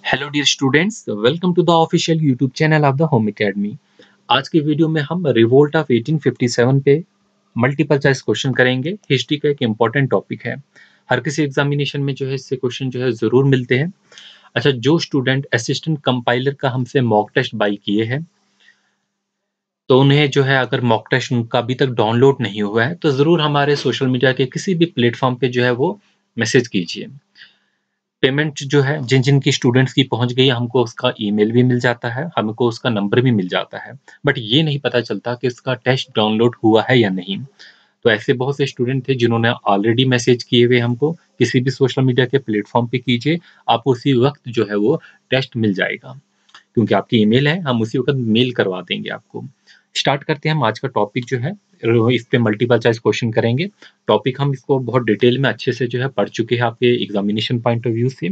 Hello dear students, welcome to the official YouTube channel of the home academy. आज की video में हम revolt of 1857 पे multiple choice question करेंगे। History का एक इम्पॉर्टेंट टॉपिक है। हर किसी एग्जामिनेशन में जो है इससे क्वेश्चन जो है ज़रूर मिलते हैं। अच्छा, जो स्टूडेंट असिस्टेंट कंपाइलर का हमसे मॉक टेस्ट बाई किए हैं, तो उन्हें जो है अगर मॉक टेस्ट उनका अभी तक डाउनलोड नहीं हुआ है तो ज़रूर हमारे सोशल मीडिया के किसी भी प्लेटफॉर्म पे जो है वो मैसेज कीजिए। पेमेंट जो है जिन-जिन की स्टूडेंट्स की पहुँच गई है, हमको उसका ईमेल भी मिल जाता है, हमको उसका नंबर भी मिल जाता है। बट ये नहीं पता चलता कि इसका टेस्ट डाउनलोड हुआ है या नहीं। तो ऐसे बहुत से स्टूडेंट थे जिन्होंने ऑलरेडी मैसेज किए हुए हमको, किसी भी सोशल मीडिया के प्लेटफ़ॉर्म पे कीजिए, आपको उसी वक़्त जो है वो टेस्ट मिल जाएगा। क्योंकि आपकी ईमेल है, हम उसी वक़्त मेल करवा देंगे आपको। स्टार्ट करते हैं हम आज का टॉपिक जो है इस पे मल्टीपल चॉइस क्वेश्चन करेंगे। टॉपिक हम इसको बहुत डिटेल में अच्छे से जो है पढ़ चुके हैं आपके एग्ज़ामिनेशन पॉइंट ऑफ व्यू से।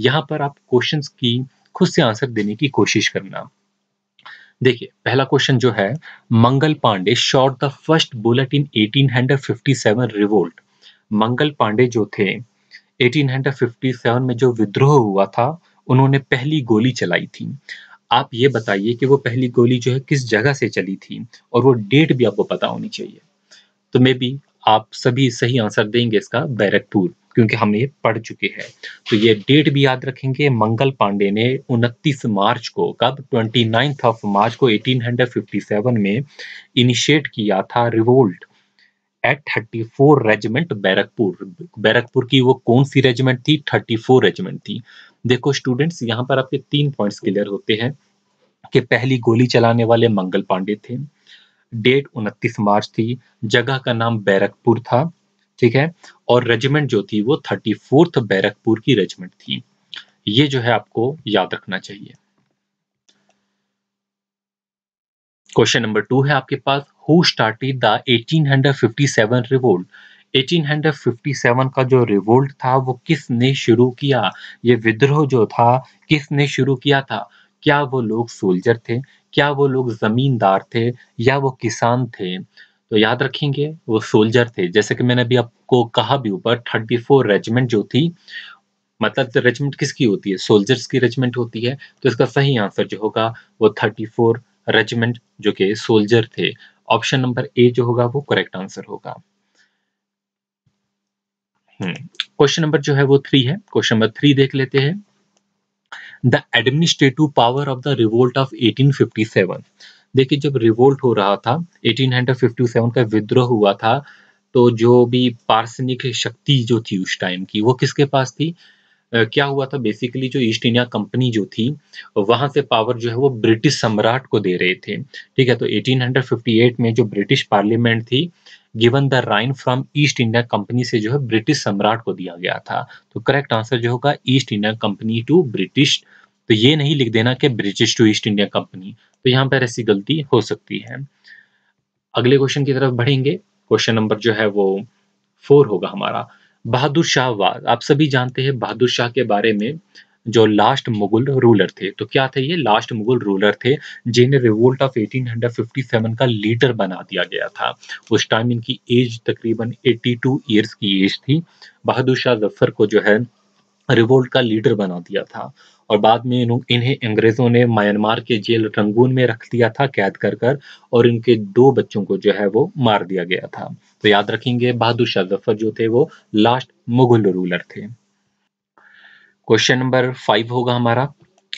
यहाँ पर आप क्वेश्चंस की खुद से आंसर देने की कोशिश करना। देखिए, पहला क्वेश्चन जो है, Mangal Pandey shot the first bullet in 1857 revolt. Mangal Pandey जो थे, 1857 में जो विद्रोह हुआ था, उन्होंने पहली गोली चलाई थी। आप ये बताइए कि वो पहली गोली जो है किस जगह से चली थी और वो डेट भी आपको पता होनी चाहिए। तो मे बी आप सभी सही आंसर देंगे इसका बैरकपुर, क्योंकि हम ये पढ़ चुके हैं। तो ये डेट भी याद रखेंगे। मंगल पांडे ने 29 मार्च को, कब, 29th ऑफ मार्च को 1857 में इनिशिएट किया था revolt at 34 regiment Barrackpore. Barrackpore की वो कौन सी रेजिमेंट थी? 34 रेजिमेंट थी। देखो स्टूडेंट्स, यहाँ पर आपके 3 पॉइंट्स क्लियर होते हैं कि पहली गोली चलाने वाले मंगल पांडे थे, डेट 29 मार्च थी, जगह का नाम बैरकपुर था, ठीक है, और रेजिमेंट जो थी वो 34th बैरकपुर की रेजिमेंट थी। ये जो है आपको याद रखना चाहिए। क्वेश्चन नंबर 2 है आपके पास, हु स्टार्टेड द 1857 रिवोल्ट। 1857 का जो रिवोल्ट था वो किसने शुरू किया? ये विद्रोह जो था किसने शुरू किया था? क्या वो लोग सोल्जर थे? क्या वो लोग जमींदार थे? या वो किसान थे? तो याद रखेंगे वो सोल्जर थे। जैसे कि मैंने अभी आपको कहा भी ऊपर, 34 रेजिमेंट जो थी, मतलब रेजिमेंट किसकी होती है? सोल्जर्स की रेजिमेंट होती है। तो इसका सही आंसर जो होगा वो 34 रेजिमेंट जो कि सोल्जर थे। ऑप्शन नंबर ए जो होगा वो करेक्ट आंसर होगा। क्वेश्चन नंबर जो है वो 3 है। क्वेश्चन नंबर 3 देख लेते हैं। The administrative power of the revolt of 1857। देखिए, जब रिवोल्ट हो रहा था, 1857 का विद्रोह हुआ था, तो जो भी पार्षनिक शक्ति जो थी उस टाइम की, वो किसके पास थी? क्या हुआ था बेसिकली, जो ईस्ट इंडिया कंपनी जो थी, वहाँ से पावर जो है वो ब्रिटिश सम्राट को दे रहे थे। ठीक है, तो 1858 में जो ब्रिटिश पार्लियामेंट थी, given the reign from East India company से जो है ब्रिटिश सम्राट को दिया गया था। तो करेक्ट आंसर जो होगा East India company to British. तो ये नहीं लिख देना कि British to East India company, तो यहाँ पर ऐसी गलती हो सकती है। अगले क्वेश्चन की तरफ बढ़ेंगे। क्वेश्चन नंबर जो है वो 4 होगा हमारा। बहादुर शाह वाज, आप सभी जानते हैं बहादुर शाह के बारे में, जो लास्ट मुगल रूलर थे। तो क्या थे ये? लास्ट मुगल रूलर थे, जिन्हें रिवोल्ट ऑफ 1857 का लीडर बना दिया गया था। उस टाइम इनकी एज तकरीबन 82 ईयर्स की एज थी। बहादुर शाह जफर को जो है रिवोल्ट का लीडर बना दिया था, और बाद में इन्हें अंग्रेजों ने म्यांमार के जेल रंगून में रख दिया था कैद कर कर, और इनके 2 बच्चों को जो है वो मार दिया गया था। तो याद रखेंगे बहादुर शाह जफर जो थे वो लास्ट मुगल रूलर थे। क्वेश्चन नंबर 5 होगा हमारा।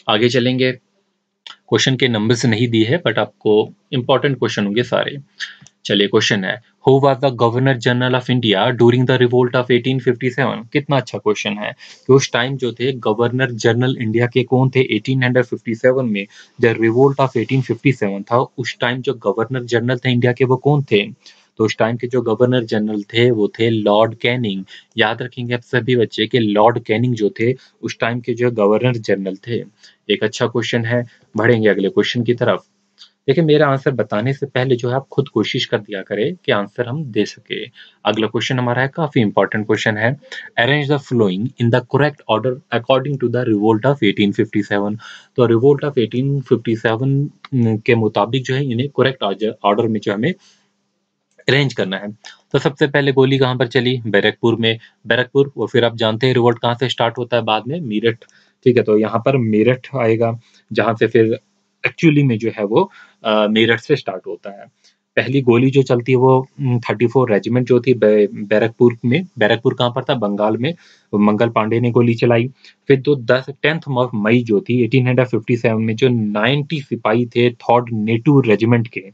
आगे चलेंगे। क्वेश्चन के नंबर्स नहीं दिए है, बट आपको इंपॉर्टेंट क्वेश्चन होंगे सारे। चलिए, क्वेश्चन है, who was the governor general of India during the revolt of 1857। कितना अच्छा क्वेश्चन है कि उस टाइम जो थे गवर्नर जनरल इंडिया के कौन थे 1857 में? जब रिवोल्ट ऑफ 1857 था, उस टाइम जो गवर्नर जनरल थे इंडिया के वो कौन थे? तो उस टाइम के जो गवर्नर जनरल थे वो थे लॉर्ड कैनिंग। याद रखेंगे आप सभी बच्चे कि लॉर्ड कैनिंग जो थे उस टाइम के जो गवर्नर जनरल थे। एक अच्छा क्वेश्चन है। बढ़ेंगे अगले क्वेश्चन की तरफ। देखिए, मेरा आंसर बताने से पहले जो है आप खुद कोशिश कर दिया करें कि आंसर हम दे सके। अगला क्वेश्चन हमारा है, काफी इंपॉर्टेंट क्वेश्चन है। Arrange the following in the correct order according to the revolt of 1857। तो रिवोल्ट ऑफ 1857 के मुताबिक जो है इन्हें करेक्ट ऑर्डर में जो हमें अरेंज करना है। तो सबसे पहले गोली कहाँ पर चली? बैरकपुर में। बैरकपुर, और फिर आप जानते हैं रिवोल्ट कहाँ से स्टार्ट होता है बाद में? मेरठ ठीक है, तो यहाँ पर मेरठ आएगा, जहाँ से फिर एक्चुअली में जो है वो मेरठ से स्टार्ट होता है। पहली गोली जो चलती है वो 34 रेजिमेंट जो थी बैरकपुर में, बैरकपुर कहाँ पर था? बंगाल में, मंगल पांडे ने गोली चलाई। फिर तो 10th ऑफ मई जो थी 1857 में जो 90 सिपाही थे 3rd नेटिव रेजिमेंट के,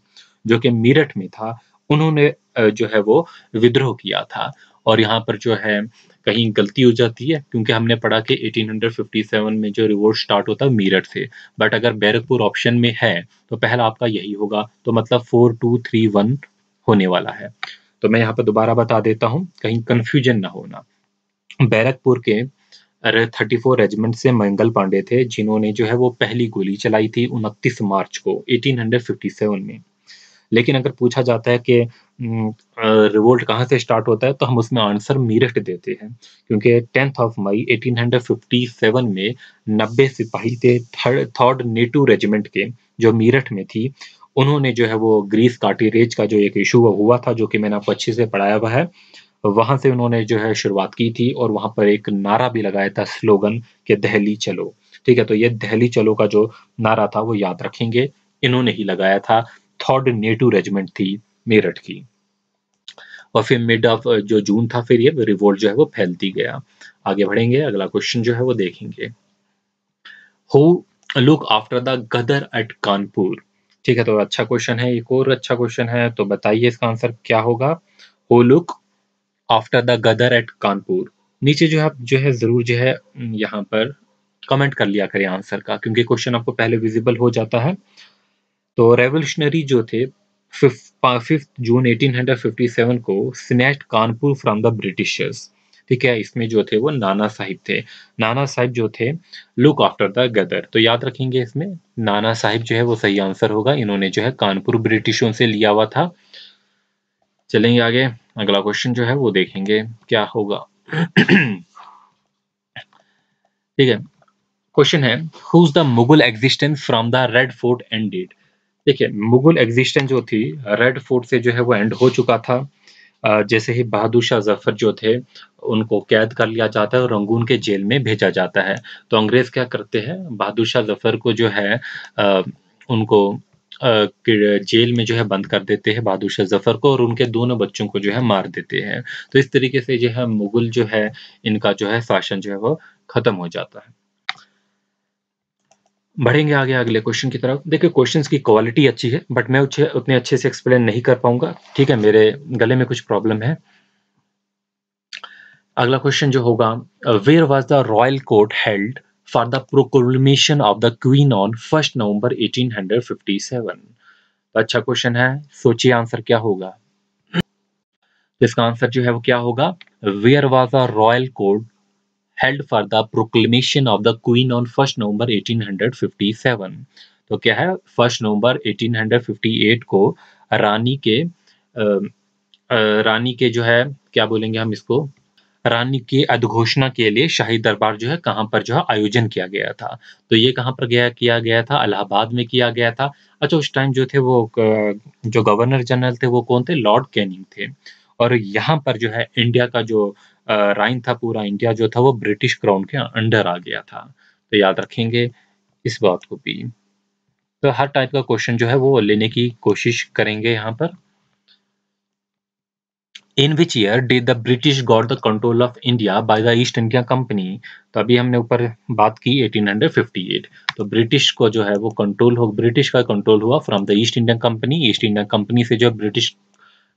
जो कि मेरठ में था, उन्होंने जो है वो विद्रोह किया था। और यहाँ पर जो है कहीं गलती हो जाती है, क्योंकि हमने पढ़ा कि 1857 में जो रिवोल्ट स्टार्ट होता है मेरठ से, बट अगर बैरकपुर ऑप्शन में है तो पहला आपका यही होगा, तो मतलब 4231 होने वाला है। तो मैं यहाँ पर दोबारा बता देता हूँ, कहीं कंफ्यूजन ना होना। बैरकपुर के 34 रेजिमेंट से मंगल पांडे थे, जिन्होंने जो है वो पहली गोली चलाई थी 29 मार्च को 1857 में। लेकिन अगर पूछा जाता है कि रिवोल्ट कहाँ से स्टार्ट होता है, तो हम उसमें आंसर मेरठ देते हैं, क्योंकि 10th ऑफ मई 1857 में 90 सिपाही थे 3rd नेटिव रेजिमेंट के, जो मेरठ में थी। उन्होंने जो है वो ग्रीस कार्टिलेज का जो एक इशू हुआ था, जो कि मैंने आपको अच्छे से पढ़ाया हुआ है, वहां से उन्होंने जो है शुरुआत की थी, और वहां पर एक नारा भी लगाया था, स्लोगन कि दिल्ली चलो। ठीक है, तो ये दिल्ली चलो का जो नारा था वो याद रखेंगे, इन्होंने ही लगाया था। 3rd नेटिव रेजिमेंट थी मेरठ की। और फिर मिड ऑफ जो जून था, फिर ये रिवोल्ट जो है वो फैलती गया। आगे बढ़ेंगे, अगला क्वेश्चन जो है वो देखेंगे। Who look after the Gadar at Kanpur? ठीक है, तो अच्छा क्वेश्चन है, एक और अच्छा क्वेश्चन है, तो बताइए इसका आंसर क्या होगा? Who look after the Gadar at Kanpur. नीचे जो है आप जो है जरूर जो है यहाँ पर कमेंट कर लिया करें आंसर का, क्योंकि क्वेश्चन आपको पहले विजिबल हो जाता है। तो रेवोल्यूशनरी जो थे 5 जून 1857 को snatched Kanpur from the Britishers. ठीक है, इसमें जो थे वो नाना साहिब थे। नाना साहिब जो थे लुक आफ्टर द गदर, तो याद रखेंगे इसमें नाना साहिब जो है वो सही आंसर होगा। इन्होंने जो है कानपुर ब्रिटिशों से लिया हुआ था। चलेंगे आगे, अगला क्वेश्चन जो है वो देखेंगे क्या होगा। ठीक है, क्वेश्चन है whose the Mughal existence from the red fort ended? देखिए, मुगल एग्जिस्टेंस जो थी रेड फोर्ट से जो है वो एंड हो चुका था। जैसे ही बहादुर शाह जफर जो थे, उनको कैद कर लिया जाता है और रंगून के जेल में भेजा जाता है। तो अंग्रेज क्या करते हैं, बहादुर शाह जफर को जो है उनको जेल में जो है बंद कर देते हैं, बहादुर शाह जफर को, और उनके दोनों बच्चों को जो है मार देते हैं। तो इस तरीके से जो है मुगल जो है इनका जो है शासन जो है वो खत्म हो जाता है। बढ़ेंगे आगे अगले क्वेश्चन की तरफ। देखिए, क्वेश्चंस की क्वालिटी अच्छी है, बट मैं उतने अच्छे से एक्सप्लेन नहीं कर पाऊंगा। ठीक है, मेरे गले में कुछ प्रॉब्लम है। अगला क्वेश्चन जो होगा, where was the royal court held for the proclamation of the queen on 1 November 1857? अच्छा क्वेश्चन है, सोचिए आंसर क्या होगा। इसका आंसर जो है वो क्या होगा, where was the royal court held for the proclamation of the Queen on 1 November 1857? तो क्या है, 1 नवंबर 1858 को रानी के रानी के जो है क्या बोलेंगे हम इसको, रानी की उद्घोषणा के लिए शाही दरबार जो है कहाँ पर जो है आयोजन किया गया था। तो ये कहाँ पर किया गया था, इलाहाबाद में किया गया था। अच्छा, उस टाइम जो थे वो जो गवर्नर जनरल थे वो कौन थे, लॉर्ड कैनिंग थे। और यहाँ पर जो है इंडिया का जो राइन था, पूरा इंडिया जो था वो ब्रिटिश क्राउन के अंडर आ गया था। तो याद रखेंगे इस बात को भी। तो हर टाइप का क्वेश्चन जो है वो लेने की कोशिश करेंगे यहाँ पर। In which year did the British got the control of India by the East India company? तो अभी हमने ऊपर बात की 1858। तो ब्रिटिश को जो है वो ब्रिटिश का कंट्रोल हुआ from the East India company. East India company से जो ब्रिटिश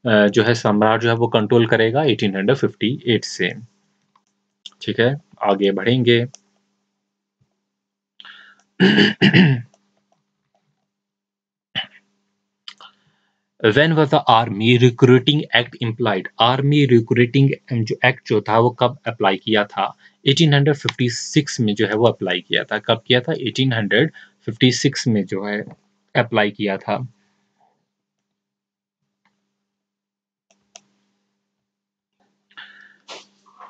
जो है सम्राट जो है वो कंट्रोल करेगा 1858 से। ठीक है, आगे बढ़ेंगे। When was the Army Recruiting Act implied? Army recruiting जो एक्ट जो था वो कब अप्लाई किया था? 1856 में जो है वो अप्लाई किया था। कब किया था? 1856 में जो है अप्लाई किया था।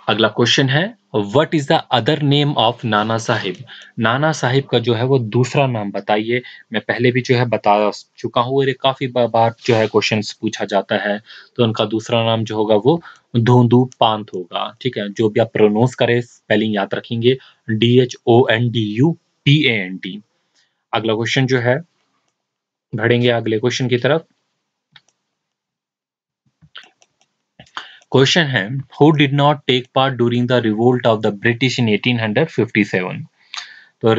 अगला क्वेश्चन है, what is the other name of Nana Sahib? Nana Sahib का जो है वो दूसरा नाम बताइए। मैं पहले भी जो है बता चुका हूँ, और ये काफी बार जो है क्वेश्चंस पूछा जाता है। तो उनका दूसरा नाम जो होगा वो धोंदू पांत होगा। ठीक है, जो भी आप प्रोनाउंस करें स्पेलिंग याद रखेंगे, DHONDUPANT। अगला क्वेश्चन जो है, बढ़ेंगे अगले क्वेश्चन की तरफ। क्वेश्चन है, who did not take part during the revolt of the British in 1857? तो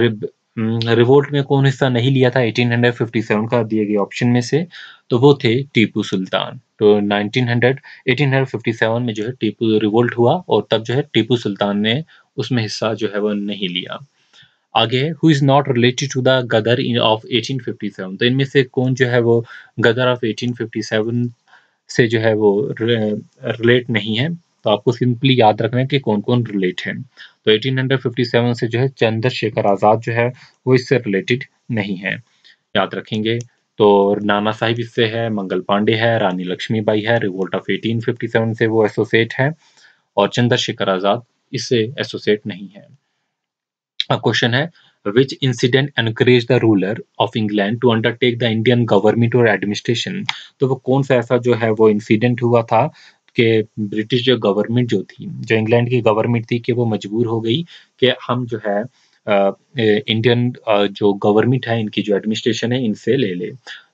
रिवोल्ट में कौन हिस्सा नहीं लिया था 1857 का, दिए गए ऑप्शन में से? तो वो थे टीपू सुल्तान। तो 1857 में जो है टीपू रिवोल्ट हुआ, और तब जो है टीपू सुल्तान ने उसमें हिस्सा जो है वो नहीं लिया। आगे, who is not related to the Gadar of 1857? तो इनमें से कौन जो है वो गदर ऑफ 1857 से जो है वो रिलेट नहीं है? तो आपको सिंपली याद रखना है कि कौन कौन रिलेट है। तो 1857 से जो है चंद्रशेखर आजाद जो है वो इससे रिलेटेड नहीं है, याद रखेंगे। तो नाना साहिब इससे है, मंगल पांडे है, रानी लक्ष्मीबाई है, रिवोल्ट ऑफ 1857 से वो एसोसिएट है, और चंद्रशेखर आजाद इससे एसोसिएट नहीं है। क्वेश्चन है, which incident encourage the ruler of England to undertake the Indian government और एडमिनिस्ट्रेशन? तो वो कौन सा ऐसा जो है वो इंसिडेंट हुआ था कि ब्रिटिश जो गवर्नमेंट जो थी, जो इंग्लैंड की गवर्नमेंट थी, कि वो मजबूर हो गई कि हम जो है इंडियन जो गवर्नमेंट है, इनकी जो एडमिनिस्ट्रेशन है, इनसे ले ले।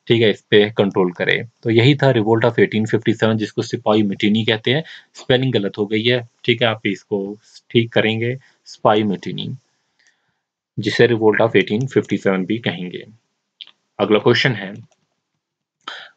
ठीक है, इस पे कंट्रोल करे। तो यही था रिवोल्ट ऑफ 1857, जिसको सिपाही मिटीनी कहते हैं। स्पेलिंग गलत हो गई है, ठीक है, आप इसको ठीक करेंगे, सिपाही मिटीनी, जिसे रिवोल्ट ऑफ 1857 भी कहेंगे। अगला क्वेश्चन है,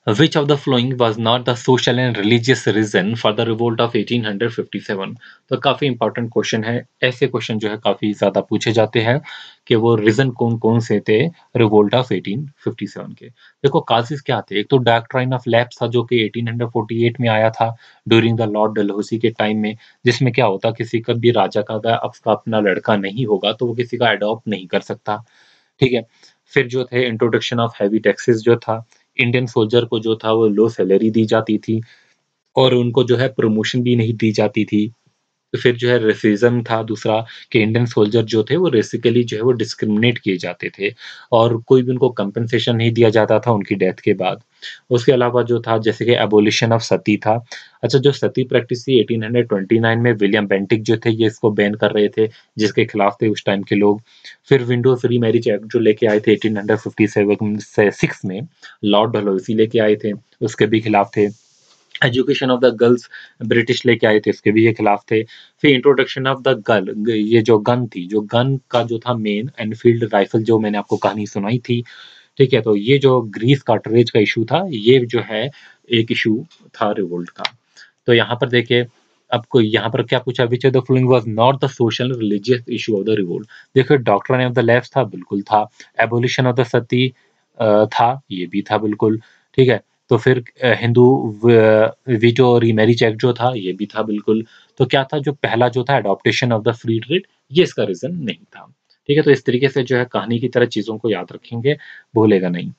Which of the following was not the social and religious reason for the revolt of 1857? तो काफी इंपॉर्टेंट क्वेश्चन है। ऐसे क्वेश्चन जो है काफी ज्यादा पूछे जाते हैं कि वो रीजन कौन कौन से थे रिवोल्ट ऑफ 1857 के। देखो काजेस क्या थे, एक तो डॉक्ट्राइन ऑफ लैप्स था, जो कि 1848 में आया था ड्यूरिंग द लॉर्ड डलहौसी के टाइम में, जिसमें क्या होता, किसी का भी राजा का अपना लड़का नहीं होगा तो वो किसी का अडॉप्ट नहीं कर सकता। ठीक है, फिर जो थे इंट्रोडक्शन ऑफ हैवी टैक्सेस जो था, इंडियन सोल्जर को जो था वो लो सैलरी दी जाती थी, और उनको जो है प्रमोशन भी नहीं दी जाती थी। तो फिर जो है रेसिज्म था दूसरा, कि इंडियन सोल्जर जो थे वो बेसिकली जो है वो डिस्क्रिमिनेट किए जाते थे, और कोई भी उनको कंपनसेशन नहीं दिया जाता था उनकी डेथ के बाद। उसके अलावा जो था, जैसे कि एबोलिशन ऑफ सती था। अच्छा, जो सती प्रैक्टिस थी 1829 में विलियम बेंटिक जो थे ये इसको बैन कर रहे थे, जिसके खिलाफ थे उस टाइम के लोग। फिर विंडो फ्री मैरिज एक्ट जो लेके आए थे 1857 में, लॉर्ड डलहौसी लेके आए थे, उसके भी खिलाफ थे। Education of the girls British लेके आए थे, इसके भी ये खिलाफ थे। फिर इंट्रोडक्शन ऑफ द ये जो गन थी, जो गन का जो था मेन एनफील्ड राइफल, जो मैंने आपको कहानी सुनाई थी। ठीक है, तो ये जो ग्रीस कार्टरेज का इशू था, ये जो है एक इशू था रिवोल्ट का। तो यहाँ पर देखिए, आपको यहाँ पर क्या पूछा, which of the following was not the social religious issue of the revolt? देखिए, डॉक्ट्रिन ऑफ द लेफ्ट था, बिल्कुल था। एबोलिशन ऑफ द सती था, ये भी था बिल्कुल। ठीक है, तो फिर हिंदू वीटो रीमैरिज एक्ट जो था, ये भी था बिल्कुल। तो क्या था, जो पहला जो था adaptation of the free trade, ये इसका रीजन नहीं था। ठीक है, तो इस तरीके से जो है कहानी की तरह चीजों को याद रखेंगे, भूलेगा नहीं।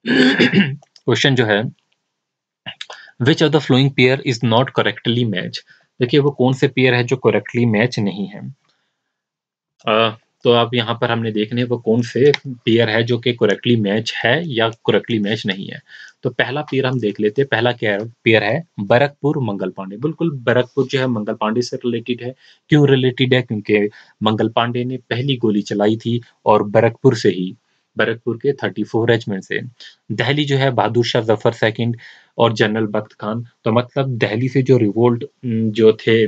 क्वेश्चन जो है, which of the flowing pair is not correctly match? देखिए, वो कौन से पेयर है जो करेक्टली मैच नहीं है। तो आप यहाँ पर हमने देखने वो कौन से पेयर है जो कि करेक्टली मैच है या करेक्टली मैच नहीं है। तो पहला पेयर हम देख लेते हैं। पहला क्या पेयर है, बरकपुर मंगल पांडे। बिल्कुल, बरकपुर जो है मंगल पांडे से रिलेटेड है। क्यों रिलेटेड है? क्योंकि मंगल पांडे ने पहली गोली चलाई थी, और बरकपुर से ही, बरकपुर के 34 रेजिमेंट से। दिल्ली जो है बहादुर शाह जफर सेकंड और जनरल बख्त खान। तो मतलब दिल्ली से जो रिवोल्ट जो थे,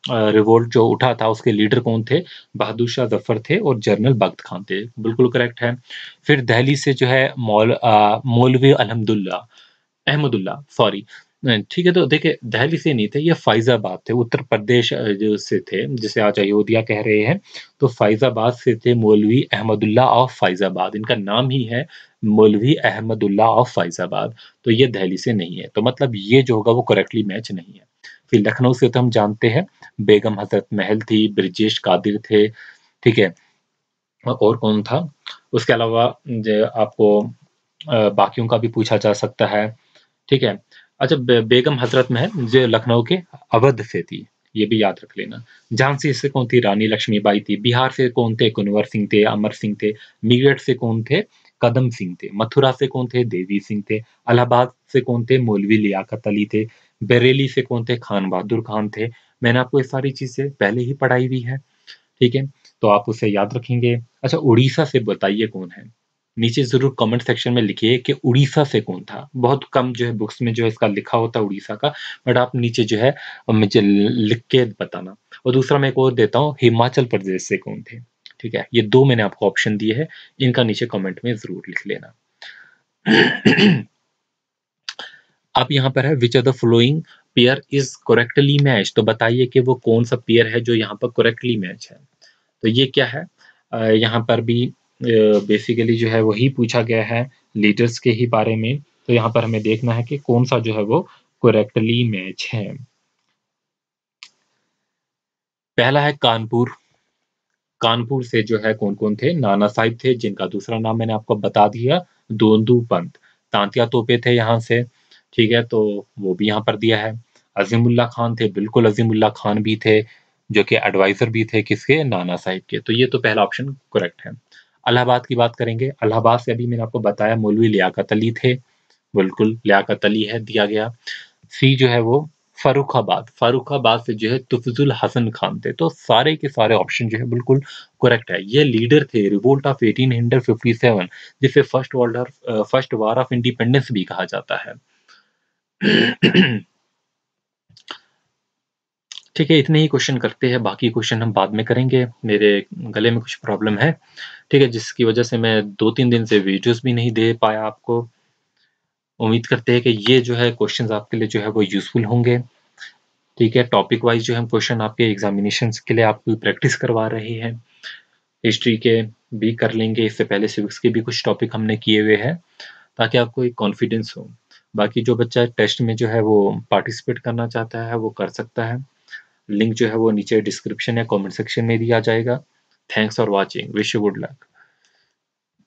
रिवोल्ट जो उठा था, उसके लीडर कौन थे? बहादुर शाह जफर थे और जनरल बख्त खान थे। बिल्कुल करेक्ट है। फिर दिल्ली से जो है मौलवी अहमदुल्ला, सॉरी, ठीक है। तो देखिए, दिल्ली से नहीं थे ये, फैजाबाद थे, उत्तर प्रदेश जो से थे, जिसे आज अयोध्या कह रहे हैं। तो फैजाबाद से थे मौलवी अहमदुल्ला ऑफ फैजाबाद, इनका नाम ही है मौलवी अहमदुल्ला ऑफ फैजाबाद। तो ये दिल्ली से नहीं है, तो मतलब ये जो होगा वो करेक्टली मैच नहीं है। फिर लखनऊ से तो हम जानते हैं बेगम हजरत महल थी, ब्रजेश कादिर थे। ठीक है, और कौन था? उसके अलावा जो आपको बाकियों का भी पूछा जा सकता है। ठीक है, अच्छा, बेगम हजरत महल जो लखनऊ के अवध से थी, ये भी याद रख लेना। झांसी से कौन थी? रानी लक्ष्मीबाई थी। बिहार से कौन थे? कुंवर सिंह थे, अमर सिंह थे। मेरठ से कौन थे? कदम सिंह थे। मथुरा से कौन थे? देवी सिंह थे। इलाहाबाद से कौन थे? मौलवी लियाकत अली थे। बरेली से कौन थे? खान बहादुर खान थे। मैंने आपको ये सारी चीजें पहले ही पढ़ाई हुई है, ठीक है? तो आप उसे याद रखेंगे। अच्छा, उड़ीसा से बताइए कौन है? नीचे ज़रूर कमेंट सेक्शन में लिखिए कि उड़ीसा से कौन था? बहुत कम जो है बुक्स में जो है इसका लिखा होता है उड़ीसा का, बट आप नीचे जो है मुझे लिख के बताना। और दूसरा मैं एक और देता हूँ, हिमाचल प्रदेश से कौन थे? ठीक है? ये 2 मैंने आपको ऑप्शन दिए हैं, इनका नीचे कमेंट में ज़रूर लिख लेना। अब यहाँ पर है which of the following pair is correctly match, तो बताइए कि वो कौन सा पेयर है जो यहाँ पर करेक्टली मैच है। तो ये क्या है? यहाँ पर भी बेसिकली जो है वही पूछा गया है लीडर्स के ही बारे में। तो यहाँ पर हमें देखना है कि कौन सा जो है वो करेक्टली मैच है। पहला है कानपुर। कानपुर से जो है कौन-कौन थे? नाना साहिब थे, जिनका दूसरा नाम मैंने आपको बता दिया, दोंदू पंत। तांतिया तोपे थे यहाँ से, ठीक है? तो वो भी यहाँ पर दिया है। अज़ीमुल्ला खान थे, बिल्कुल अज़ीमुल्ला खान भी थे, जो कि एडवाइज़र भी थे किसके? नाना साहिब के। तो ये तो पहला ऑप्शन करेक्ट है। इलाहाबाद की बात करेंगे, इलाहाबाद से अभी मैंने आपको बताया मौलवी लियाकत अली थे, बिल्कुल लियाकत अली है दिया गया। सी जो है वो फर्रुखाबाद, फर्रुखाबाद से जो है तुफजुल हसन खान थे। तो सारे के सारे ऑप्शन जो है बिल्कुल करेक्ट है। ये लीडर थे रिवोल्ट ऑफ 1857, जिसे फर्स्ट वार ऑफ इंडिपेंडेंस भी कहा जाता है। ठीक है, इतने ही क्वेश्चन करते हैं, बाकी क्वेश्चन हम बाद में करेंगे। मेरे गले में कुछ प्रॉब्लम है, ठीक है, जिसकी वजह से मैं 2-3 दिन से वीडियोस भी नहीं दे पाया आपको। उम्मीद करते हैं कि ये जो है क्वेश्चंस आपके लिए जो है वो यूज़फुल होंगे। ठीक है, टॉपिक वाइज जो हम क्वेश्चन आपके एग्जामिनेशंस के लिए आपकी प्रैक्टिस करवा रहे हैं। हिस्ट्री के भी कर लेंगे, इससे पहले सिविक्स के भी कुछ टॉपिक हमने किए हुए हैं, ताकि आपको एक कॉन्फिडेंस हो। बाकी जो बच्चा टेस्ट में जो है वो पार्टिसिपेट करना चाहता है वो कर सकता है। लिंक जो है वो नीचे डिस्क्रिप्शन या कमेंट सेक्शन में दिया जाएगा। Thanks for watching, wish you good luck.